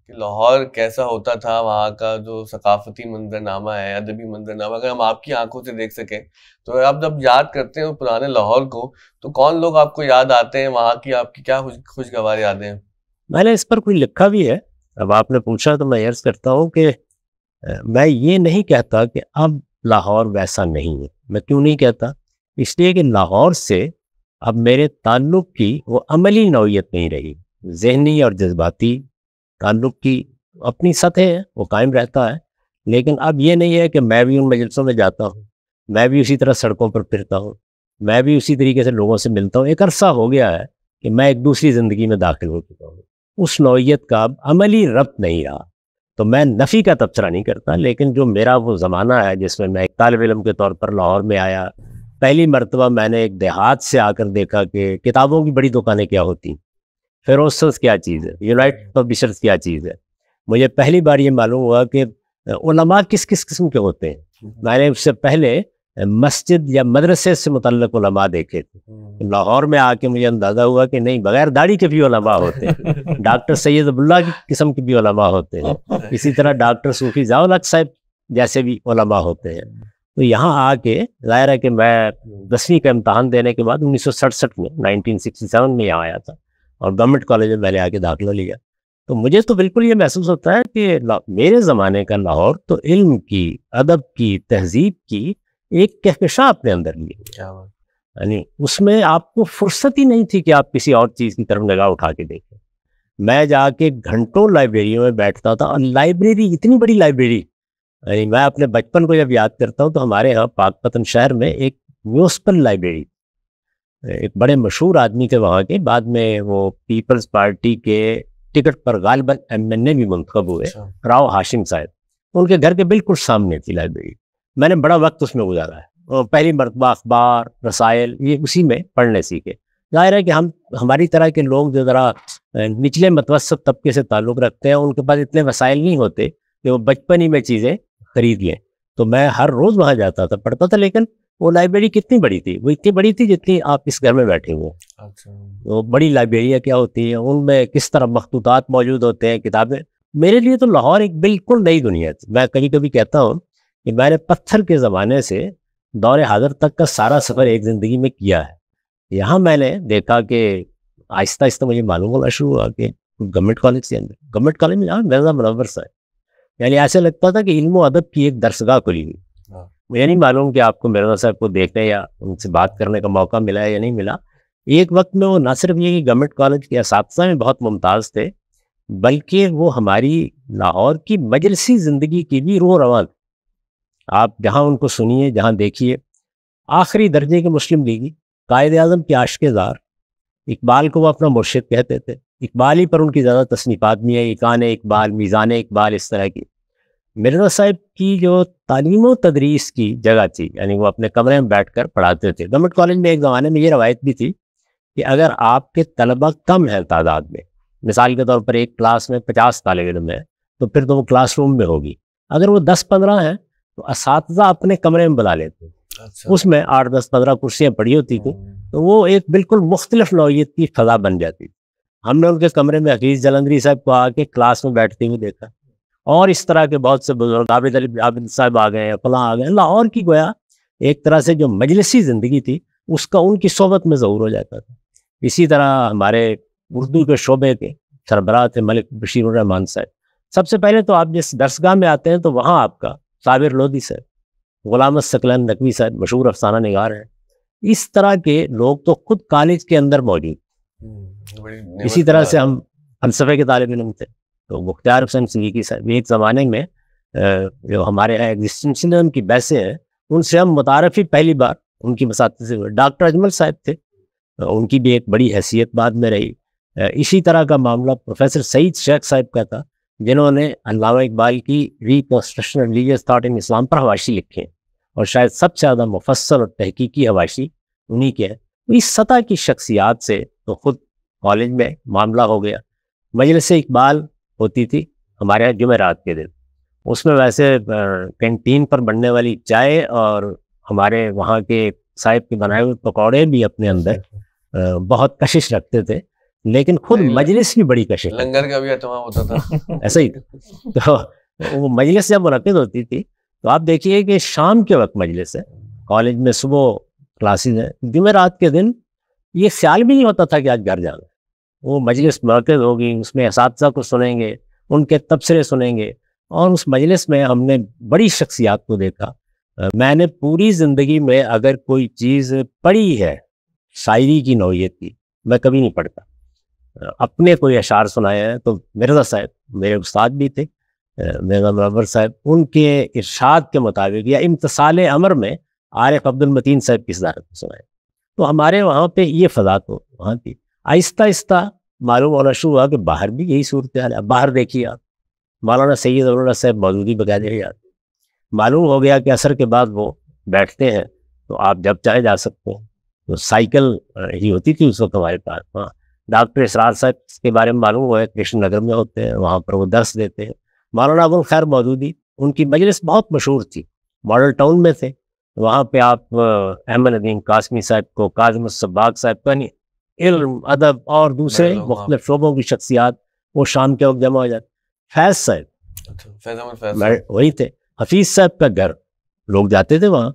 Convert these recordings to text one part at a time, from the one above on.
کہ لاہور کیسا ہوتا تھا، وہاں کا جو ثقافتی منظرنامہ ہے، ادبی منظرنامہ، اگر ہم آپ کی آنکھوں سے دیکھ سکیں تو آپ جب یاد کرتے ہیں پرانے لاہور کو تو کون لوگ آپ کو یاد آتے ہیں، وہاں کی آپ کی کیا خوشگوار یادیں ہیں؟ میں نے اس پر کوئی لکھا بھی ہے، اب آپ نے پوچھا تو میں عرض کرتا ہوں کہ میں یہ نہیں کہتا کہ اب لاہور ویسا نہیں ہے. میں کیوں نہیں کہتا؟ اس لیے کہ لاہور سے اب میرے تعلق کی وہ عملی نوعیت نہیں رہی. ذہنی اور جذباتی تعلق کی اپنی سطح ہے، وہ قائم رہتا ہے، لیکن اب یہ نہیں ہے کہ میں بھی ان مجلسوں میں جاتا ہوں، میں بھی اسی طرح سڑکوں پر پھرتا ہوں، میں بھی اسی طریقے سے لوگوں سے ملتا ہوں. ایک عرصہ ہو گیا ہے کہ میں ایک دوسری زندگی میں داخل ہو چکا ہوں. اس نوعیت کا اب عملی ربط نہیں رہا. تو میں نفی کا تبصرہ نہیں کرتا، لیکن جو میرا وہ زمانہ ہے جس میں میں ایک طالب علم کے طور پر لاہور میں آیا، پہلی مرتبہ میں نے ایک دیہات سے آ کر دیکھا کہ کتابوں کی بڑی دکانیں کیا ہوتی ہیں، فیروسز کیا چیز ہے، یونائٹڈ پبلشرز کیا چیز ہے. مجھے پہلی بار یہ معلوم ہوا کہ علماء کس کس قسم کے ہوتے ہیں. میں نے اس سے پہلے مسجد یا مدرسے سے متعلق علماء دیکھے تھے. لاہور میں آ کے مجھے اندازہ ہوا کہ نہیں، بغیر داڑھی کے بھی علماء ہوتے ہیں. ڈاکٹر سید عبداللہ کی قسم کے بھی علماء ہوتے ہیں، اسی طرح ڈاکٹر صوفی ضیاء الحق صاحب جیسے بھی علماء ہوتے ہیں. تو یہاں آ کے ظاہر ہے کہ میں 10ویں کا امتحان دینے کے بعد 1967 میں 1967 میں یہاں آیا تھا اور گورنمنٹ کالج میں میں نے آ کے داخلہ لیا. تو مجھے تو بالکل یہ محسوس ہوتا ہے کہ میرے زمانے کا لاہور تو علم کی، ادب کی، تہذیب کی ایک کہکشاں اپنے اندر لیے. یعنی اس میں آپ کو فرصت ہی نہیں تھی کہ آپ کسی اور چیز کی طرف نگاہ اٹھا کے دیکھیں. میں جا کے گھنٹوں لائبریریوں میں بیٹھتا تھا، اور لائبریری اتنی بڑی لائبریری، یعنی میں اپنے بچپن کو جب یاد کرتا ہوں تو ہمارے یہاں پاک پتن شہر میں ایک میونسپل لائبریری، ایک بڑے مشہور آدمی تھے وہاں کے، بعد میں وہ پیپلز پارٹی کے ٹکٹ پر غالباً MNA بھی منتخب ہوئے، راؤ ہاشم صاحب. ان کے گھر کے بالکل سامنے تھی لائبریری. میں نے بڑا وقت اس میں گزارا ہے، اور پہلی مرتبہ اخبار، رسائل یہ اسی میں پڑھنے سیکھے. ظاہر ہے کہ ہماری طرح کے لوگ جو ذرا نچلے متوسط طبقے سے تعلق رکھتے ہیں، ان کے پاس اتنے وسائل نہیں ہوتے کہ وہ بچپن ہی میں چیزیں خرید لیں. تو میں ہر روز وہاں جاتا تھا، پڑھتا تھا. لیکن وہ لائبریری کتنی بڑی تھی؟ وہ اتنی بڑی تھی جتنی آپ اس گھر میں بیٹھے ہوئے. وہ بڑی لائبریریاں کیا ہوتی ہیں، ان میں کس طرح مخطوطات موجود ہوتے ہیں، کتابیں. میرے لیے تو لاہور ایک بالکل نئی دنیا تھی. میں کبھی کبھی کہتا ہوں کہ میں نے پتھر کے زمانے سے دور حاضر تک کا سارا سفر ایک زندگی میں کیا ہے. یہاں میں نے دیکھا کہ آہستہ آہستہ مجھے معلوم ہونا شروع ہوا کہ گورنمنٹ کالج کے اندر، گورنمنٹ کالج میں جہاں مرزا منور صاحب، یعنی ایسے لگتا تھا کہ علم و ادب کی ایک درسگاہ کھلی ہوئی. مجھے نہیں معلوم کہ آپ کو مرزا صاحب کو دیکھنے یا ان سے بات کرنے کا موقع ملا ہے یا نہیں ملا. ایک وقت میں وہ نہ صرف یہ کہ گورنمنٹ کالج کے اساتذہ میں بہت ممتاز تھے، بلکہ وہ ہماری لاہور کی مجلسی زندگی کی بھی روح رواں تھے. آپ جہاں ان کو سنیے، جہاں دیکھیے. آخری درجے کے مسلم لیگی، قائد اعظم کے عاشق زار، اقبال کو وہ اپنا مرشد کہتے تھے. اقبال ہی پر ان کی زیادہ تصنیفات بھی ہیں، ایقان اقبال، میزان اقبال، اس طرح کی. مرزا صاحب کی جو تعلیم و تدریس کی جگہ تھی، یعنی وہ اپنے کمرے میں بیٹھ کر پڑھاتے تھے. گورنمنٹ کالج میں ایک زمانے میں یہ روایت بھی تھی کہ اگر آپ کے طلبہ کم ہیں تعداد میں، مثال کے طور پر ایک کلاس میں 50 طالب علم ہیں، تو پھر تو وہ کلاس روم میں ہوگی. اگر وہ 10-15 ہیں تو اساتذہ اپنے کمرے میں بلا لیتے ہیں. اس میں 8-10-15 کرسیاں پڑی ہوتی تھیں، تو وہ ایک بالکل مختلف نوعیت کی فضا بن جاتی. ہم نے ان کے کمرے میں حفیظ جلندری صاحب کو آ کے کلاس میں بیٹھتے ہوئے دیکھا، اور اس طرح کے بہت سے بزرگ، عابد صاحب آ گئے، فلاں آ گئے. لاہور کی گویا ایک طرح سے جو مجلسی زندگی تھی اس کا ان کی صحبت میں ظہور ہو جاتا تھا. اسی طرح ہمارے اردو کے شعبے کے سربراہ تھے ملک بشیر الرحمان صاحب. سب سے پہلے تو آپ جس درسگاہ میں آتے ہیں تو وہاں آپ کا صابر لودھی صاحب، غلام الثقلین نقوی صاحب مشہور افسانہ نگار ہیں. اس طرح کے لوگ تو خود کالج کے اندر موجود. اسی طرح سے ہم فلسفے کے طالب علم تھے تو مختار حسین صدیقی صاحب ایک زمانے میں جو ہمارے یہاں ایگزسٹنشلزم کی بحثیں ہیں ان سے ہم متعارفی پہلی بار ان کی مساتذ سے ہوئے. ڈاکٹر اجمل صاحب تھے، ان کی بھی ایک بڑی حیثیت بعد میں رہی. اسی طرح کا معاملہ پروفیسر سعید شیخ صاحب کا تھا، جنہوں نے علامہ اقبال کی ریکنسٹرکشن ریلیجیس تھاٹ ان اسلام پر حواشی لکھے ہیں، اور شاید سب سے زیادہ مفصل اور تحقیقی حواشی انہی کے ہیں. اس سطح کی شخصیات سے تو خود کالج میں معاملہ ہو گیا. مجلس اقبال ہوتی تھی ہمارے یہاں جمعرات کے دن. اس میں ویسے کینٹین پر بننے والی چائے اور ہمارے وہاں کے صاحب کے بنائے ہوئے پکوڑے بھی اپنے اندر بہت کشش رکھتے تھے. لیکن خود مجلس کی بڑی کشش، لنگر کا بھی اہتمام ہوتا تھا ایسا ہی تھا۔ تو وہ مجلس جب منعقد ہوتی تھی تو آپ دیکھیے کہ شام کے وقت مجلس ہے، کالج میں صبح کلاسز ہیں، جمعرات کے دن یہ خیال بھی نہیں ہوتا تھا کہ آج گھر جانا ہے۔ وہ مجلس منعقد ہوگی، اس میں اساتذہ کو سنیں گے، ان کے تبصرے سنیں گے، اور اس مجلس میں ہم نے بڑی شخصیات کو دیکھا۔ میں نے پوری زندگی میں اگر کوئی چیز پڑھی ہے شاعری کی نوعیت کی، میں کبھی نہیں پڑھتا۔ اپنے کوئی اشعار سنائے ہیں تو مرزا صاحب میرے استاد بھی تھے، مرزا منور صاحب، ان کے ارشاد کے مطابق یا امتثال امر میں عارف عبد المتین صاحب کی صدارت میں سنائے۔ تو ہمارے وہاں پہ یہ فضا تو وہاں تھی۔ آہستہ آہستہ معلوم ہونا شروع ہوا کہ باہر بھی یہی صورتحال ہے۔ باہر دیکھیے آپ، مولانا سید اللہ صاحب مودودی بقاعدہ یاد، معلوم ہو گیا کہ عصر کے بعد وہ بیٹھتے ہیں تو آپ جب چاہے جا سکتے ہیں۔ تو سائیکل ہی ہوتی تھی اس وقت ہمارے پاس۔ ہاں، ڈاکٹر اسرار صاحب کے بارے میں معلوم ہوا ہے کرشن نگر میں ہوتے ہیں، وہاں پر وہ درس دیتے ہیں۔ مولانا ابو الخیر مودودی، ان کی مجلس بہت مشہور تھی، ماڈل ٹاؤن میں تھے، وہاں پہ آپ احمد ندیم قاسمی صاحب کو، کاظم الصباغ صاحب کا، علم ادب اور دوسرے مختلف شعبوں کی شخصیات وہ شام کے وقت جمع ہو جاتے۔ فیض صاحب وہی تھے، حفیظ صاحب کا گھر، لوگ جاتے تھے وہاں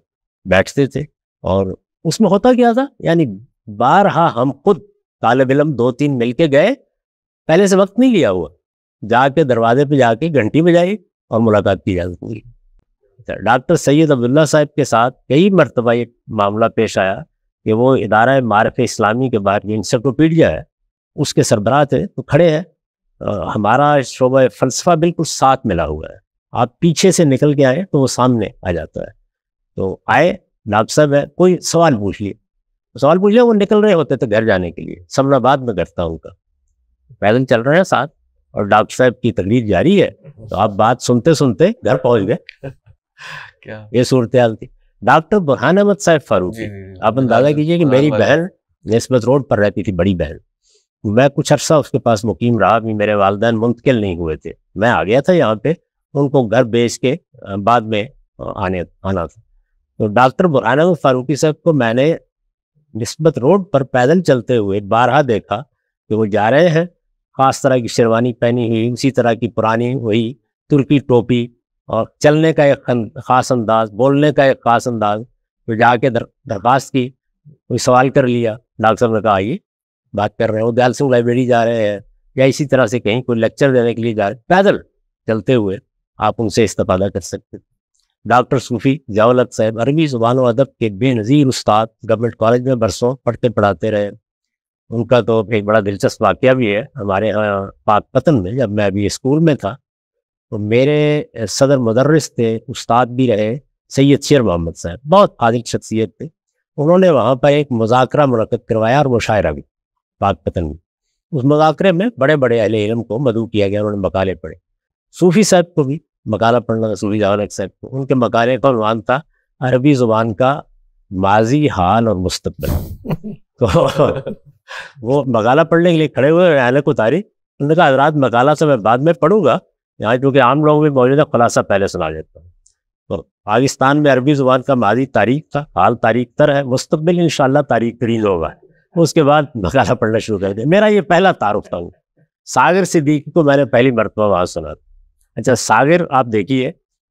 بیٹھتے تھے۔ اور اس میں ہوتا کیا تھا، یعنی بارہا ہم خود طالب علم 2-3 مل کے گئے، پہلے سے وقت نہیں لیا ہوا، جا کے دروازے پہ جا کے گھنٹی بجائی اور ملاقات کی اجازت ہوئی۔ ڈاکٹر سید عبداللہ صاحب کے ساتھ کئی مرتبہ یہ معاملہ پیش آیا کہ وہ ادارہ معارف اسلامی کے باہر یہ انسائکلوپیڈیا ہے، اس کے سربراہ تھے، تو کھڑے ہیں، ہمارا شعبہ فلسفہ بالکل ساتھ ملا ہوا ہے، آپ پیچھے سے نکل کے آئے تو وہ سامنے آ جاتا ہے۔ تو آئے، ڈاکٹر صاحب ہے، کوئی سوال پوچھ لیے، وہ نکل رہے ہوتے تھے گھر جانے کے لیے، سمنا باد میں کرتا ہوں کا، پیدل چل رہے ہیں ساتھ اور ڈاکٹر صاحب کی تقریر جاری ہے، تو آپ بات سنتے سنتے گھر پہنچ گئے۔ یہ صورتحال تھی۔ ڈاکٹر برہان احمد صاحب فاروقی، آپ اندازہ کیجئے کہ میری بہن نسبت روڈ پر رہتی تھی، بڑی بہن، میں کچھ عرصہ اس کے پاس مقیم رہا، بھی میرے والدین منتقل نہیں ہوئے تھے، میں آ گیا تھا یہاں پہ، ان کو گھر بیچ کے بعد میں آنا تھا۔ تو ڈاکٹر برہان احمد فاروقی صاحب کو میں نے نسبت روڈ پر پیدل چلتے ہوئے بارہا دیکھا کہ وہ جا رہے ہیں، خاص طرح کی شیروانی پہنی ہوئی، اسی طرح کی پرانی وہی ترکی ٹوپی، اور چلنے کا ایک خاص انداز، بولنے کا ایک خاص انداز۔ تو جا کے درخواست کی، کوئی سوال کر لیا، ڈاکٹر صاحب نے کہا آئیے بات کر رہے ہیں، وہ دیال سنگھ لائبریری جا رہے ہیں یا اسی طرح سے کہیں کوئی لیکچر دینے کے لیے جا رہے ہیں، پیدل چلتے ہوئے آپ ان سے استفادہ کر سکتے۔ ڈاکٹر صوفی ضیاء الحق صاحب، عربی زبان و ادب کے بے نظیر استاد، گورنمنٹ کالج میں برسوں پڑھتے پڑھاتے رہے۔ ان کا تو ایک بڑا دلچسپ واقعہ بھی ہے، ہمارے یہاں پاک پتن میں جب میں ابھی اسکول میں تھا تو میرے صدر مدرس تھے، استاد بھی رہے، سید شیر محمد صاحب، بہت فاضل شخصیت تھے۔ انہوں نے وہاں پر ایک مذاکرہ منعقد کروایا اور مشاعرہ بھی پاک پتن میں۔ اس مذاکرے میں بڑے بڑے اہل علم کو مدعو کیا گیا، انہوں نے مقالے پڑھے۔ صوفی صاحب کو بھی مقالہ پڑھنا تھا، صوفی ضیاء الحق صاحب کو، ان کے مقالے کا عنوان تھا عربی زبان کا ماضی، حال اور مستقبل۔ تو وہ مقالہ پڑھنے کے لیے کھڑے ہوئے، اہل کو تاریخ، انہوں نے کہا حضرات مقالہ سے میں بعد میں پڑھوں گا، یہاں کیونکہ عام لوگوں میں موجود ہے، خلاصہ پہلے سنا دیتا ہوں۔ تو پاکستان میں عربی زبان کا ماضی تاریخ تھا، حال تاریخ تر ہے، مستقبل انشاءاللہ تاریخ ترین ہوگا۔ اس کے بعد مقالہ پڑھنا شروع کر دیا۔ میرا یہ پہلا تعارف تھا۔ ساغر صدیقی کو میں نے پہلی مرتبہ وہاں سنا تھا۔ اچھا، ساغر آپ دیکھیے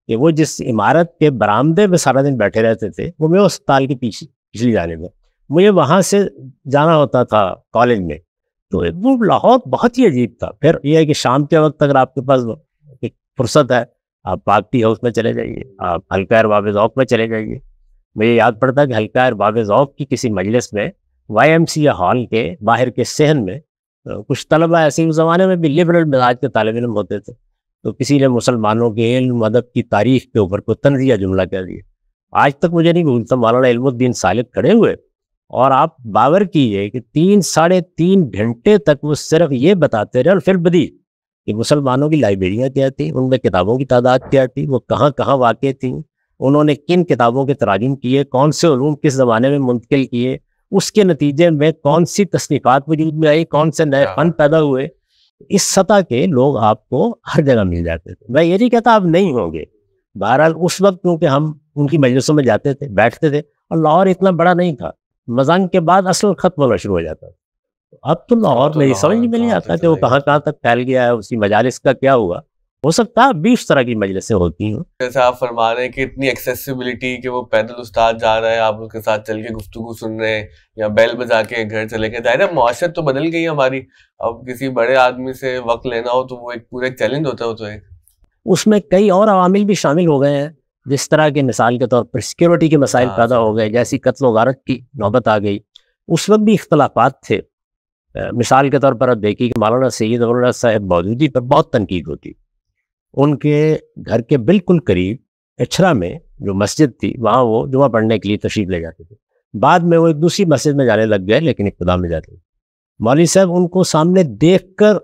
کہ وہ جس عمارت کے برآمدے میں سارا دن بیٹھے رہتے تھے، وہ میرے اسپتال کے پیچھے پچھلی جانب میں، مجھے وہاں سے جانا ہوتا تھا کالج میں، تو وہ لاہور بہت ہی عجیب تھا۔ پھر یہ ہے کہ شام کے وقت اگر آپ کے پاس ایک فرصت ہے، آپ پاک ٹی ہاؤس میں چلے جائیے، آپ حلقہ ارباب ذوق میں چلے جائیے۔ مجھے یاد پڑتا ہے کہ حلقہ ارباب ذوق کی کسی مجلس میں YMCA ہال کے باہر کے صحن میں کچھ طلبہ ایسے اس زمانے میں بھی لبرل مزاج کے طالب علم ہوتے تھے، تو کسی نے مسلمانوں کے علم ادب کی تاریخ کے اوپر کوئی طنزیہ جملہ کہہ دیا۔ آج تک مجھے نہیں بھولتا، مولانا علم الدین سالک کھڑے ہوئے اور آپ باور کیجئے کہ 3-3.5 گھنٹے تک وہ صرف یہ بتاتے رہے، اور پھر بدی کہ مسلمانوں کی لائبریریاں کیا تھیں، ان میں کتابوں کی تعداد کیا تھی، وہ کہاں کہاں واقع تھیں، انہوں نے کن کتابوں کے تراجم کیے، کون سے علوم کس زمانے میں منتقل کیے، اس کے نتیجے میں کون سی تصنیفات وجود میں آئی، کون سے نئے فن پیدا ہوئے۔ اس سطح کے لوگ آپ کو ہر جگہ مل جاتے تھے۔ میں یہ نہیں کہتا آپ نہیں ہوں گے، بہرحال اس وقت کیونکہ ہم ان کی مجلسوں میں جاتے تھے، بیٹھتے تھے، اور لاہور اتنا بڑا نہیں تھا، مزنگ کے بعد اصل ختم ہونا شروع ہو جاتا تھا۔ اب تو لاہور میں سمجھ نہیں آتا کہ وہ کہاں تک پھیل گیا ہے، اسی مجالس کا کیا ہوا. ہو سکتا ہے 20 طرح کی مجلسیں ہوتی ہیں. جیسے آپ فرما رہے ہیں کہ اتنی ایکسیسیبلٹی کہ وہ پیدل استاد جا رہا ہے، آپ اس کے ساتھ چل کے گفتگو سن رہے ہیں یا بیل بجا کے گھر چلے گئے. ظاہر ہے معاشرت تو بدل گئی ہماری. اب کسی بڑے آدمی سے وقت لینا ہو تو وہ ایک پورا ایک چیلنج ہوتا ہے. وہ تو ایک اس میں کئی اور عوامل بھی شامل ہو گئے ہیں، جس طرح کے مثال کے طور پر سیکیورٹی کے مسائل پیدا ہو گئے، جیسی قتل و غارت کی نوبت آ گئی. اس وقت بھی اختلافات تھے. مثال کے طور پر اب دیکھیے کہ مولانا سید غرور صاحب مودودی پر بہت تنقید ہوتی. ان کے گھر کے بالکل قریب اچھرا میں جو مسجد تھی وہاں وہ جمعہ پڑھنے کے لیے تشریف لے جاتے تھے. بعد میں وہ ایک دوسری مسجد میں جانے لگ گئے، لیکن ابتدا میں جاتے تھے. مولوی صاحب ان کو سامنے دیکھ کر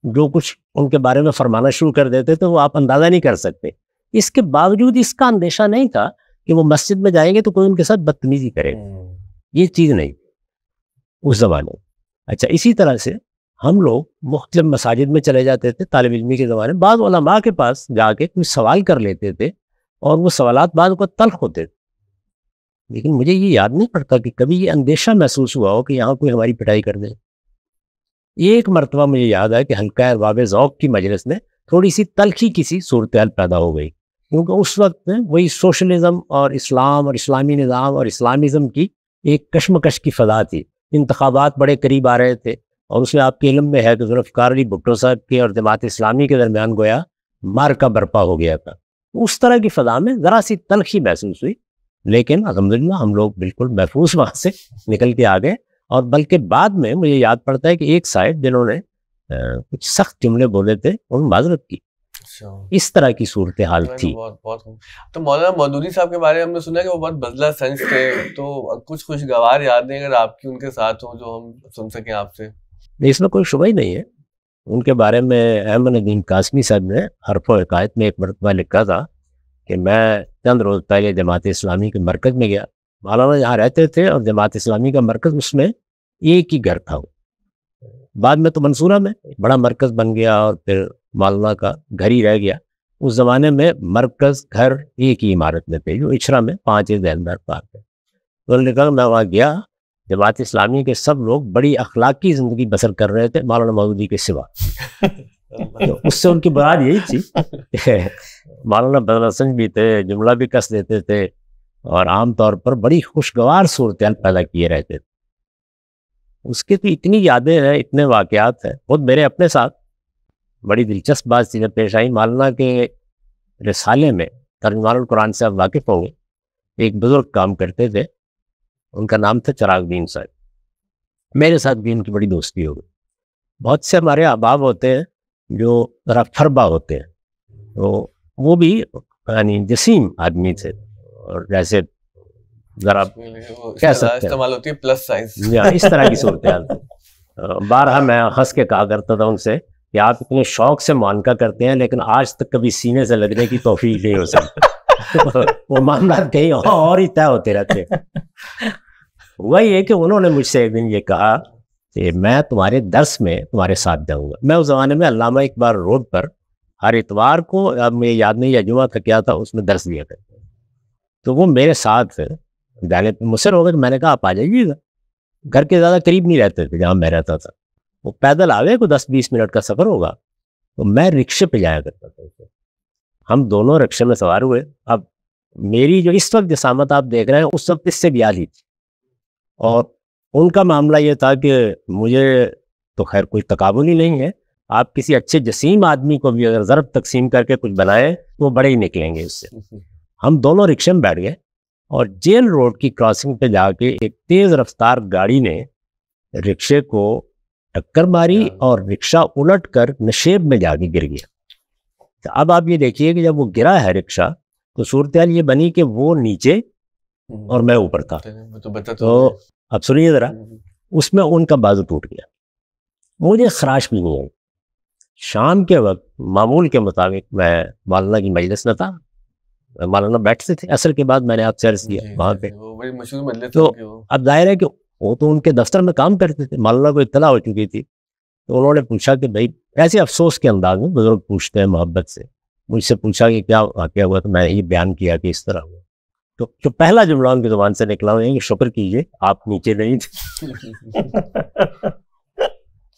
جو کچھ ان کے بارے میں فرمانا شروع کر دیتے تھے وہ آپ اندازہ نہیں کر سکتے. اس کے باوجود اس کا اندیشہ نہیں تھا کہ وہ مسجد میں جائیں گے تو کوئی ان کے ساتھ بدتمیزی کرے. یہ چیز نہیں اس زمانے. اچھا، اسی طرح سے ہم لوگ مختلف مساجد میں چلے جاتے تھے طالب علمی کے زمانے. بعض علماء کے پاس جا کے کوئی سوال کر لیتے تھے اور وہ سوالات بعض کو تلخ ہوتے تھے، لیکن مجھے یہ یاد نہیں پڑتا کہ کبھی یہ اندیشہ محسوس ہوا ہو کہ یہاں کوئی ہماری پٹائی کر دے. ایک مرتبہ مجھے یاد ہے کہ حلقہ ارباب ذوق کی مجلس میں تھوڑی سی تلخی کی سی صورتحال پیدا ہو گئی، کیونکہ اس وقت میں وہی سوشلزم اور اسلام اور اسلامی نظام اور اسلامزم کی ایک کشمکش کی فضا تھی. انتخابات بڑے قریب آ رہے تھے اور اس میں آپ کے علم میں ہے کہ ذوالفقار علی بھٹو صاحب کے اور جماعت اسلامی کے درمیان گویا مارکا برپا ہو گیا تھا. اس طرح کی فضا میں ذرا سی تلخی محسوس ہوئی، لیکن الحمدللہ ہم لوگ بالکل محفوظ وہاں سے نکل کے آ گئے. اور بلکہ بعد میں مجھے یاد پڑتا ہے کہ ایک صاحب جنہوں نے کچھ سخت جملے بولے تھے انہوں نے معذرت کی. اس طرح کی صورتحال تھی. تو مولانا مودودی صاحب کے بارے میں ہم نے سنا کہ وہ بہت بزلہ سنس تھے، تو کچھ خوشگوار یادیں اگر آپ کی ان کے ساتھ ہوں جو ہم سن سکیں آپ سے. اس میں کوئی شبہ ہی نہیں ہے. ان کے بارے میں احمد ندیم قاسمی صاحب نے حرف و حکایت میں ایک مرتبہ لکھا تھا کہ میں چند روز پہلے جماعت اسلامی کے مرکز میں گیا. مولانا جہاں رہتے تھے اور جماعت اسلامی کا مرکز اس میں ایک ہی گھر تھا. بعد میں تو منصورہ میں بڑا مرکز بن گیا اور پھر مولانا کا گھر ہی رہ گیا. اس زمانے میں مرکز گھر ایک ہی عمارت میں تھے جو اچھرا میں 5 ذہندار پارک ہے. انہوں نے کہا میں وہاں گیا، جماعت اسلامی کے سب لوگ بڑی اخلاقی زندگی بسر کر رہے تھے مولانا مودودی کے سوا. تو اس سے ان کی بات یہی تھی کہ مولانا بدر حسن بھی تھے، جملہ بھی کس دیتے تھے اور عام طور پر بڑی خوشگوار صورتحال پیدا کیے رہتے تھے. اس کے تو اتنی یادیں ہیں، اتنے واقعات ہیں. خود میرے اپنے ساتھ بڑی دلچسپ بات چیزیں پیش آئی. مولانا کے رسالے میں ترجمان القرآن سے آپ واقف ہوں گے، ایک بزرگ کام کرتے تھے، ان کا نام تھا چراغ دین صاحب. میرے ساتھ بھی ان کی بڑی دوستی ہو گئی. بہت سے ہمارے احباب ہوتے ہیں جو ذرا فربا ہوتے ہیں، تو وہ بھی یعنی جسیم آدمی تھے اور جیسے ذرا کہہ سکتے استعمال ہوتی ہے پلس سائز، اس طرح کی صورتحال. بارہا میں ہنس کے کہا کرتا تھا ان سے کہ آپ اتنے شوق سے معانقہ کرتے ہیں لیکن آج تک کبھی سینے سے لگنے کی توفیق نہیں ہو سکتی. وہ معاملات کہیں اور ہی طے ہوتے رہتے. وہی ہے کہ انہوں نے مجھ سے ایک دن یہ کہا کہ میں تمہارے درس میں تمہارے ساتھ جاؤں گا. میں اس زمانے میں علامہ اقبال روڈ پر ہر اتوار کو، اب مجھے یاد نہیں یا جمعہ تھا کیا تھا، اس میں درس دیا کرتے. تو وہ میرے ساتھ جانے پہ مصر ہو گئے. میں نے کہا آپ آ جائیے گا. گھر کے زیادہ قریب نہیں رہتے تھے جہاں میں رہتا تھا. وہ پیدل آ گئے، کوئی 10-20 منٹ کا سفر ہوگا. تو میں رکشے پہ جایا کرتا تھا. ہم دونوں رکشے میں سوار ہوئے. اب میری جو اس وقت جسامت آپ دیکھ رہے ہیں اس وقت اس سے بھی عالی تھی. اور ان کا معاملہ یہ تھا کہ مجھے تو خیر کوئی تقابل ہی نہیں ہے، آپ کسی اچھے جسیم آدمی کو بھی اگر ضرب تقسیم کر کے کچھ بنائیں تو وہ بڑے ہی نکلیں گے اس سے. ہم دونوں رکشے میں بیٹھ گئے اور جیل روڈ کی کراسنگ پہ جا کے ایک تیز رفتار گاڑی نے رکشے کو ٹکر ماری اور رکشہ الٹ کر نشیب میں جا کے گر گیا. اب آپ یہ دیکھیے کہ جب وہ گرا ہے رکشہ تو صورتحال یہ بنی کہ وہ نیچے اور میں اوپر تھا. تو اب سنیے ذرا، اس میں ان کا بازو ٹوٹ گیا. مجھے خراش بھی نہیں آئی. شام کے وقت معمول کے مطابق میں مولانا کی مجلس میں تھا، مولانا بیٹھتے تھے. عصر کے بعد میں نے آپ سے عرض کیا وہاں پہ. تو اب ظاہر ہے کہ وہ تو ان کے دفتر میں کام کرتے تھے، مولانا کو اطلاع ہو چکی تھی. تو انہوں نے پوچھا کہ بھائی، ایسے افسوس کے انداز میں بزرگ پوچھتے ہیں محبت سے، مجھ سے پوچھا کہ کیا واقعہ ہوا. تو میں نے یہ بیان کیا کہ اس طرح ہوا. تو جو پہلا جملہ ان کی زبان سے نکلا ہوا ہے کہ شکر کیجیے آپ نیچے نہیں تھے.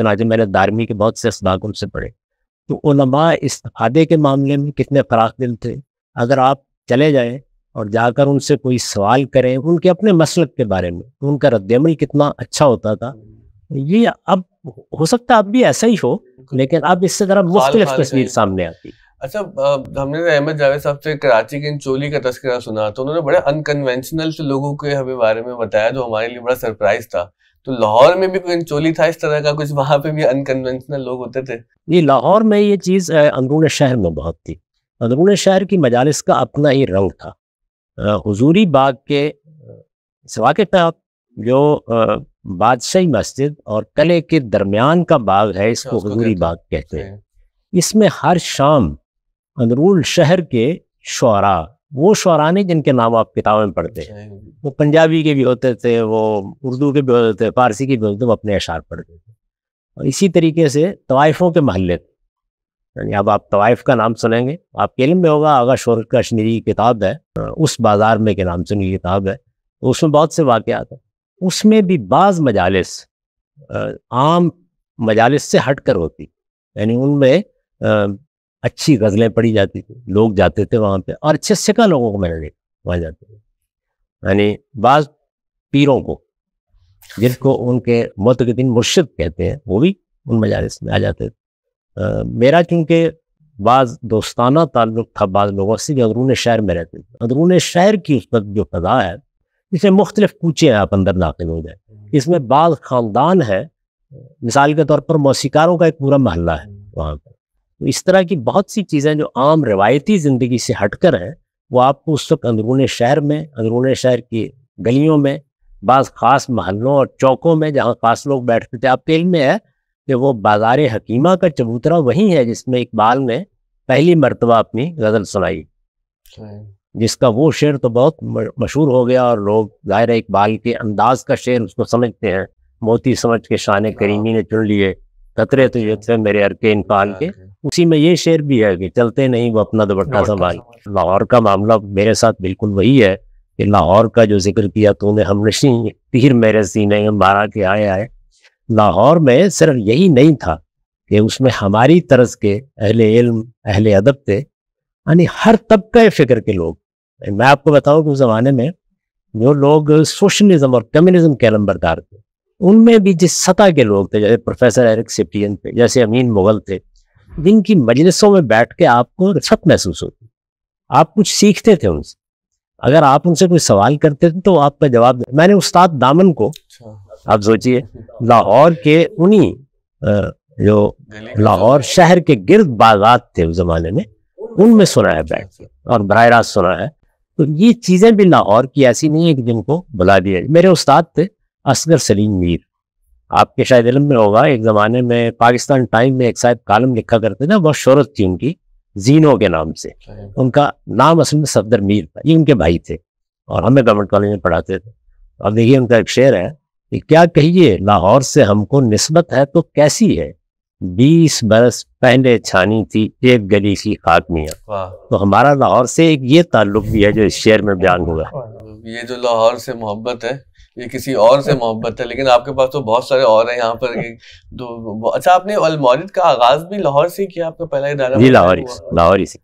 چنانچہ میں نے دارمی کے بہت سے اسباق ان سے پڑھے. تو علماء استفادے کے معاملے میں کتنے فراخ دل تھے. اگر آپ چلے جائیں اور جا کر ان سے کوئی سوال کریں ان کے اپنے مسلک کے بارے میں تو ان کا رد عمل کتنا اچھا ہوتا تھا. یہ اب ہو سکتا ہے اب بھی ایسا ہی ہو, لیکن اب اس سے ذرا مختلف تصویر سامنے آتی. اچھا, ہم نے احمد جاوید صاحب سے کراچی کی چولی کا تذکرہ سنا تو انہوں نے بڑے انکنونشنل سے لوگوں کے ہمیں بارے میں بتایا جو ہمارے لیے بڑا سرپرائز تھا. تو لاہور میں بھی کوئی چولی تھا اس طرح کا کچھ, وہاں پہ بھی انکنونشنل لوگ ہوتے تھے؟ یہ لاہور میں یہ چیز اندرون شہر میں بہت تھی. اندرون شہر کی مجالس کا اپنا ہی رنگ تھا. حضوری باغ کے سوا کے آپ جو بادشاہی مسجد اور قلعے کے درمیان کا باغ ہے اس کو حضوری باغ کہتے ہیں. اس میں ہر شام اندرون شہر کے شعراء, وہ شعراء نہیں جن کے نام آپ کتابوں میں پڑھتے ہیں, وہ پنجابی کے بھی ہوتے تھے, وہ اردو کے بھی ہوتے تھے, فارسی کے بھی ہوتے تھے, وہ اپنے اشعار پڑھتے تھے. اور اسی طریقے سے طوائفوں کے محلے تھے. یعنی اب آپ طوائف کا نام سنیں گے, آپ کے علم میں ہوگا آغا شورت کشمیری کی کتاب ہے اس بازار میں کے نام سے کی کتاب ہے, اس میں بہت سے واقعات ہیں. اس میں بھی بعض مجالس عام مجالس سے ہٹ کر ہوتی, یعنی ان میں اچھی غزلیں پڑھی جاتی تھی, لوگ جاتے تھے وہاں پہ, اور اچھے سکھا لوگوں کو میں نے دیکھا وہاں جاتے تھے. یعنی بعض پیروں کو جن کو ان کے معتقدین مرشد کہتے ہیں وہ بھی ان مجالس میں آ جاتے تھے. میرا چونکہ بعض دوستانہ تعلق تھا بعض لوگوں سے جو اندرون شہر میں رہتے تھے. اندرون شہر کی اس وقت جو فضا ہے اس میں مختلف کوچے ہیں, آپ اندر داخل ہو جائیں, اس میں بعض خاندان ہے, مثال کے طور پر موسیقاروں کا ایک پورا محلہ ہے وہاں پر. تو اس طرح کی بہت سی چیزیں جو عام روایتی زندگی سے ہٹ کر ہیں وہ آپ کو اس وقت اندرون شہر میں, اندرون شہر کی گلیوں میں, بعض خاص محلوں اور چوکوں میں جہاں خاص لوگ بیٹھتے تھے. آپ کے علم میں ہے کہ وہ بازار حکیمہ کا چبوترا وہی ہے جس میں اقبال نے پہلی مرتبہ اپنی غزل سنائی, جس کا وہ شعر تو بہت مشہور ہو گیا اور لوگ ظاہر اقبال کے انداز کا شعر اس کو سمجھتے ہیں. موتی سمجھ کے شان کریمی نے چن لیے قطرے تو یہ تھے میرے ارکے انفال کے. اسی میں یہ شعر بھی ہے کہ چلتے نہیں وہ اپنا دوپٹہ سنبھال. لاہور کا معاملہ میرے ساتھ بالکل وہی ہے کہ لاہور کا جو ذکر کیا تو نے ہم نشیں تیر میرے سینے میں مارا کے آئے. لاہور میں صرف یہی نہیں تھا کہ اس میں ہماری طرز کے اہل علم اہل ادب تھے, یعنی ہر طبقہ فکر کے لوگ. میں آپ کو بتاؤں کہ اس زمانے میں جو لوگ سوشلزم اور کمیونزم کے علمبردار تھے ان میں بھی جس سطح کے لوگ تھے, جیسے پروفیسر ایرک سپٹین تھے, جیسے امین مغل تھے, جن کی مجلسوں میں بیٹھ کے آپ کو رفت محسوس ہوتی, آپ کچھ سیکھتے تھے ان سے. اگر آپ ان سے کوئی سوال کرتے تھے تو آپ کا جواب میں نے استاد دامن کو, آپ سوچئے لاہور کے انہی جو لاہور شہر کے گرد باغات تھے اس زمانے میں ان میں سنا ہے بیٹھ کے اور براہ راست سنا ہے. تو یہ چیزیں بھی لاہور کی ایسی نہیں ہے کہ جن کو بلا دیا. میرے استاد تھے اصغر سلیم میر, آپ کے شاید علم میں ہوگا ایک زمانے میں پاکستان ٹائم میں ایک صاحب کالم لکھا کرتے تھے, بہت شہرت تھی ان کی زینو کے نام سے. ان کا نام اصل میں صفدر میر تھا, یہ ان کے بھائی تھے اور ہمیں گورنمنٹ کالج میں پڑھاتے تھے. اور دیکھیے ان کا ایک شعر ہے کہ کیا کہیے لاہور سے ہم کو نسبت ہے تو کیسی ہے, 20 برس پہلے چھانی تھی ایک گلی کی خاک میاں. تو ہمارا لاہور سے ایک یہ تعلق بھی ہے جو اس شعر میں بیان ہوا. یہ جو لاہور سے محبت ہے یہ کسی اور سے محبت ہے, لیکن آپ کے پاس تو بہت سارے اور ہیں یہاں پر. اچھا, آپ نے المولد کا آغاز بھی لاہور سے کیا, آپ کا پہلا ادارہ؟ جی لاہور ہی سے.